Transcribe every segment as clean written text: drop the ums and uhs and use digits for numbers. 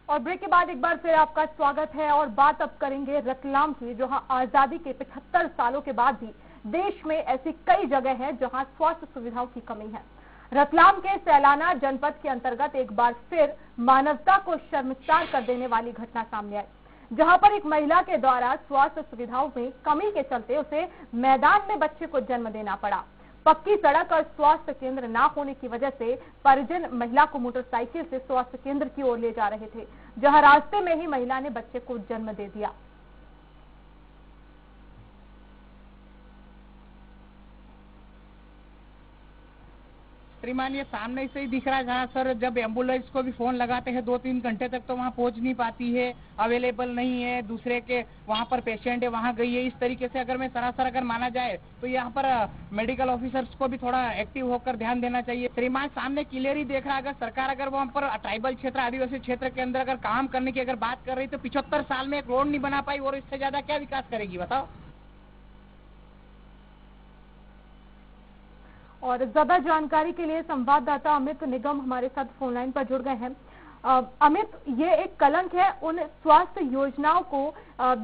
और ब्रेक के बाद एक बार फिर आपका स्वागत है और बात अब करेंगे रतलाम की, जहां आजादी के 75 सालों के बाद भी देश में ऐसी कई जगह है जहां स्वास्थ्य सुविधाओं की कमी है। रतलाम के सैलाना जनपद के अंतर्गत एक बार फिर मानवता को शर्मसार कर देने वाली घटना सामने आई, जहां पर एक महिला के द्वारा स्वास्थ्य सुविधाओं में कमी के चलते उसे मैदान में बच्चे को जन्म देना पड़ा। पक्की सड़क और स्वास्थ्य केंद्र ना होने की वजह से परिजन महिला को मोटरसाइकिल से स्वास्थ्य केंद्र की ओर ले जा रहे थे, जहां रास्ते में ही महिला ने बच्चे को जन्म दे दिया। श्रीमान, ये सामने से ही दिख रहा है जहाँ सर जब एम्बुलेंस को भी फोन लगाते हैं 2-3 घंटे तक तो वहाँ पहुँच नहीं पाती है, अवेलेबल नहीं है, दूसरे के वहाँ पर पेशेंट है वहाँ गई है। इस तरीके से अगर मैं सरासर अगर माना जाए तो यहाँ पर मेडिकल ऑफिसर्स को भी थोड़ा एक्टिव होकर ध्यान देना चाहिए। श्रीमान, सामने क्लियर ही देख रहा है, अगर सरकार अगर वहाँ पर ट्राइबल क्षेत्र, आदिवासी क्षेत्र के अंदर अगर काम करने की अगर बात कर रही तो 75 साल में एक रोड नहीं बना पाई और इससे ज्यादा क्या विकास करेगी बताओ। और ज्यादा जानकारी के लिए संवाददाता अमित निगम हमारे साथ फोन लाइन पर जुड़ गए हैं। अमित, ये एक कलंक है उन स्वास्थ्य योजनाओं को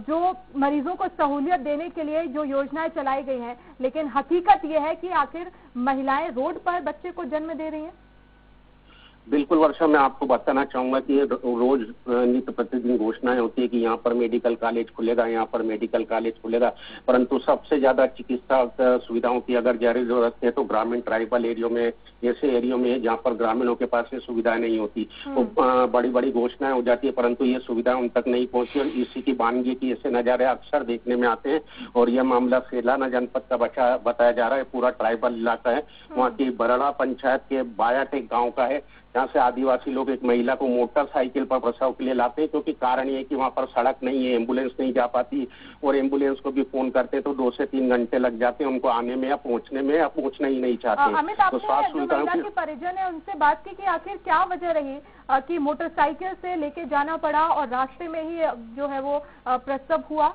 जो मरीजों को सहूलियत देने के लिए जो योजनाएं चलाई गई हैं, लेकिन हकीकत ये है कि आखिर महिलाएं रोड पर बच्चे को जन्म दे रही हैं। बिल्कुल वर्षा, मैं आपको बताना चाहूंगा कि रोज नित्य प्रतिदिन घोषणाएं होती है कि यहाँ पर मेडिकल कॉलेज खुलेगा, यहाँ पर मेडिकल कॉलेज खुलेगा, परंतु सबसे ज्यादा चिकित्सा सुविधाओं की अगर जरूरी जरूरत है तो ग्रामीण ट्राइबल एरियो में, ऐसे एरियो में जहाँ पर ग्रामीणों के पास ये सुविधाएं नहीं होती, तो बड़ी बड़ी घोषणाएं हो जाती है परंतु ये सुविधाएं उन तक नहीं पहुंची। और इसी की वानगी की ऐसे नजारे अक्सर देखने में आते हैं। और यह मामला सैलाना जनपद का बताया जा रहा है, पूरा ट्राइबल इलाका है। वहाँ की बरड़ा पंचायत के बायाटेक गाँव का है, जहाँ से आदिवासी लोग एक महिला को मोटरसाइकिल पर प्रसव के लिए लाते हैं, क्योंकि कारण ये है कि वहाँ पर सड़क नहीं है, एम्बुलेंस नहीं जा पाती और एम्बुलेंस को भी फोन करते तो 2 से 3 घंटे लग जाते हैं उनको आने में या पहुँचने में, या पहुँचना ही नहीं चाहते। अमित, आपने जो महिला के परिजन है उनसे बात की कि आखिर क्या वजह रही कि मोटरसाइकिल से लेके जाना पड़ा और रास्ते में ही जो है वो प्रसव हुआ?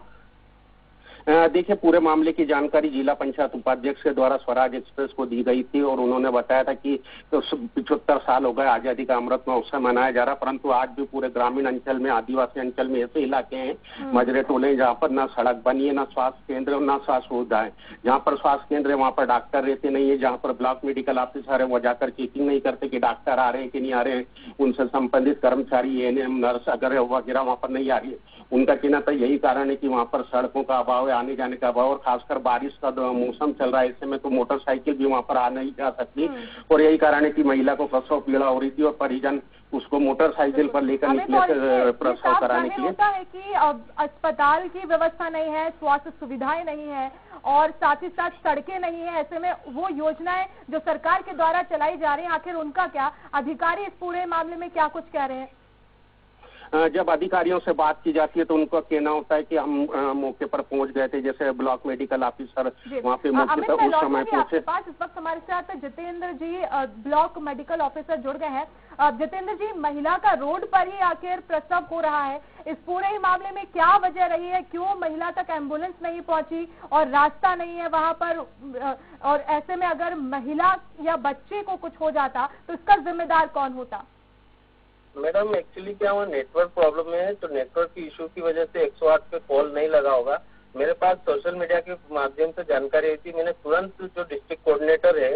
देखिए, पूरे मामले की जानकारी जिला पंचायत उपाध्यक्ष के द्वारा स्वराज एक्सप्रेस को दी गई थी और उन्होंने बताया था कि 75 साल हो गए आजादी का अमृत महोत्सव मनाया जा रहा, परंतु आज भी पूरे ग्रामीण अंचल में, आदिवासी अंचल में ऐसे इलाके हैं, मजरे टोले, जहाँ पर ना सड़क बनी है, ना स्वास्थ्य केंद्र, ना स्वास्थ्य सुविधा है। जहाँ पर स्वास्थ्य केंद्र है वहाँ पर डॉक्टर रहते नहीं है, जहाँ पर ब्लॉक मेडिकल ऑफिसर है वो जाकर चेकिंग नहीं करते कि डॉक्टर आ रहे हैं कि नहीं आ रहे हैं। उनसे संबंधित कर्मचारी, एएनएम, नर्स अगर वगैरह वहाँ पर नहीं आ रही है। उनका कहना था यही कारण है कि वहाँ पर सड़कों का अभाव है, आने जाने का अभाव, और खासकर बारिश का मौसम चल रहा है, ऐसे में तो मोटरसाइकिल भी वहाँ पर आ नहीं जा सकती। और यही कारण है कि महिला को प्रसव पीड़ा हो रही थी और परिजन उसको मोटरसाइकिल पर लेकर निकले थे प्रसव कराने के लिए। होता है कि अस्पताल की व्यवस्था नहीं है, स्वास्थ्य सुविधाएं नहीं है और साथ ही साथ सड़कें नहीं है। ऐसे में वो योजनाएं जो सरकार के द्वारा चलाई जा रही है, आखिर उनका क्या? अधिकारी इस पूरे मामले में क्या कुछ कह रहे हैं? जब अधिकारियों से बात की जाती है तो उनका कहना होता है कि हम मौके पर पहुंच गए थे, जैसे ब्लॉक मेडिकल ऑफिसर वहाँ पे मौके पर उस समय पहुंचे। इस वक्त हमारे साथ जितेंद्र जी, ब्लॉक मेडिकल ऑफिसर जुड़ गए हैं। जितेंद्र जी, महिला का रोड पर ही आखिर प्रसव हो रहा है, इस पूरे ही मामले में क्या वजह रही है? क्यों महिला तक एम्बुलेंस नहीं पहुंची और रास्ता नहीं है वहां पर? और ऐसे में अगर महिला या बच्चे को कुछ हो जाता तो इसका जिम्मेदार कौन होता? मैडम, एक्चुअली क्या हुआ, नेटवर्क प्रॉब्लम है, तो नेटवर्क की इशू की वजह से 108 पे कॉल नहीं लगा होगा। मेरे पास सोशल मीडिया के माध्यम से जानकारी आई थी, मैंने तुरंत जो डिस्ट्रिक्ट कोऑर्डिनेटर है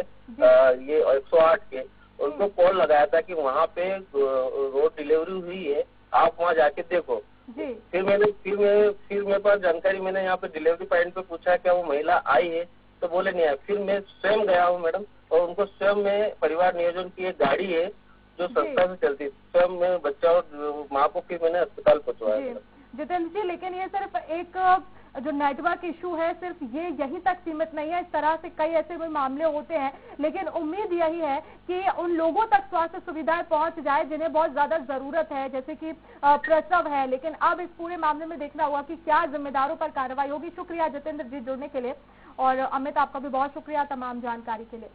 ये 108 के, उनको कॉल लगाया था कि वहाँ पे रोड डिलीवरी हुई है, आप वहाँ जाके देखो। फिर मेरे पास जानकारी, मैंने यहाँ पे डिलीवरी पॉइंट पे पूछा क्या वो महिला आई है, तो बोले नहीं आया। फिर मैं स्वयं गया हूँ मैडम, और उनको स्वयं में परिवार नियोजन की एक गाड़ी है जो संस्था से चलती है, स्वयं में बच्चा और माँ को फिर मैंने अस्पताल पहुंचवाया। जितेंद्र जी, लेकिन ये सिर्फ एक जो नेटवर्क इशू है सिर्फ ये यहीं तक सीमित नहीं है, इस तरह से कई ऐसे भी मामले होते हैं, लेकिन उम्मीद यही है कि उन लोगों तक स्वास्थ्य सुविधाएं पहुंच जाए जिन्हें बहुत ज्यादा जरूरत है, जैसे कि प्रसव है। लेकिन अब इस पूरे मामले में देखना होगा कि क्या जिम्मेदारों पर कार्रवाई होगी। शुक्रिया जितेंद्र जी जुड़ने के लिए, और अमित आपका भी बहुत शुक्रिया तमाम जानकारी के लिए।